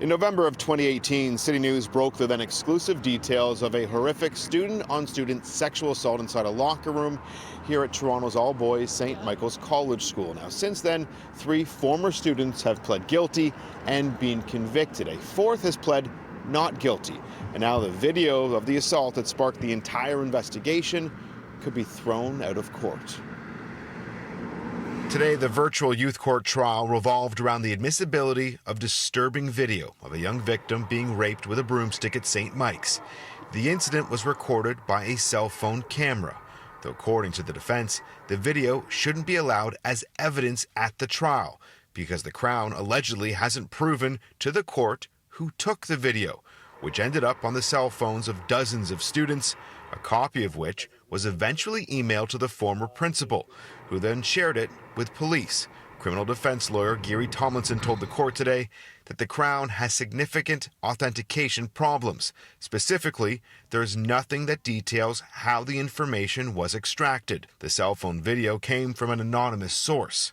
In November of 2018, City News broke the then exclusive details of a horrific student-on-student sexual assault inside a locker room here at Toronto's all-boys St. Michael's College School. Now, since then, 3 former students have pled guilty and been convicted. A 4th has pled not guilty. And now the video of the assault that sparked the entire investigation could be thrown out of court. Today, the virtual youth court trial revolved around the admissibility of disturbing video of a young victim being raped with a broomstick at St. Mike's. The incident was recorded by a cell phone camera, though according to the defense, the video shouldn't be allowed as evidence at the trial because the Crown allegedly hasn't proven to the court who took the video, which ended up on the cell phones of dozens of students, a copy of which was eventually emailed to the former principal, who then shared it with police. Criminal defense lawyer Gary Tomlinson told the court today that the Crown has significant authentication problems. Specifically, there's nothing that details how the information was extracted. The cell phone video came from an anonymous source.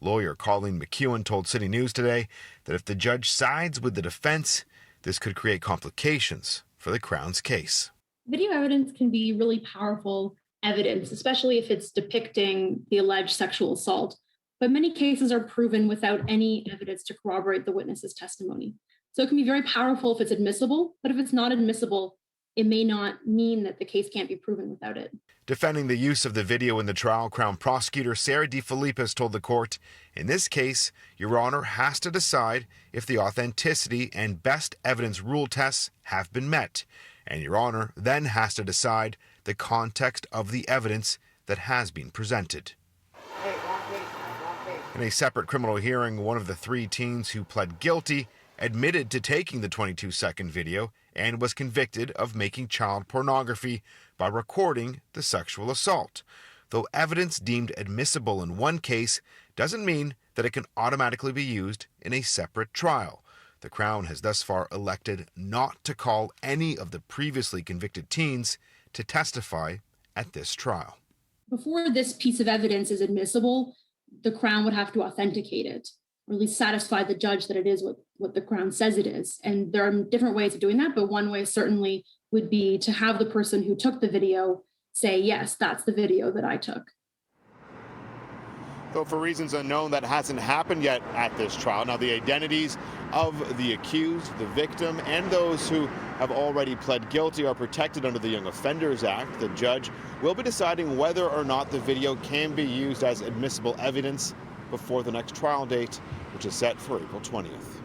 Lawyer Colleen McEwen told City News today that if the judge sides with the defense, this could create complications for the Crown's case. Video evidence can be really powerful evidence, especially if it's depicting the alleged sexual assault. But many cases are proven without any evidence to corroborate the witness's testimony. So it can be very powerful if it's admissible, but if it's not admissible, it may not mean that the case can't be proven without it. Defending the use of the video in the trial, Crown Prosecutor Sarah DeFilippis told the court, in this case, Your Honor has to decide if the authenticity and best evidence rule tests have been met. And Your Honor then has to decide the context of the evidence that has been presented. In a separate criminal hearing, one of the 3 teens who pled guilty admitted to taking the 22-second video and was convicted of making child pornography by recording the sexual assault. Though evidence deemed admissible in one case doesn't mean that it can automatically be used in a separate trial. The Crown has thus far elected not to call any of the previously convicted teens to testify at this trial. Before this piece of evidence is admissible, the Crown would have to authenticate it, or at least satisfy the judge that it is what the Crown says it is. And there are different ways of doing that, but one way certainly would be to have the person who took the video say, yes, that's the video that I took. Though for reasons unknown, that hasn't happened yet at this trial. Now, the identities of the accused, the victim, and those who have already pled guilty are protected under the Young Offenders Act. The judge will be deciding whether or not the video can be used as admissible evidence before the next trial date, which is set for April 20th.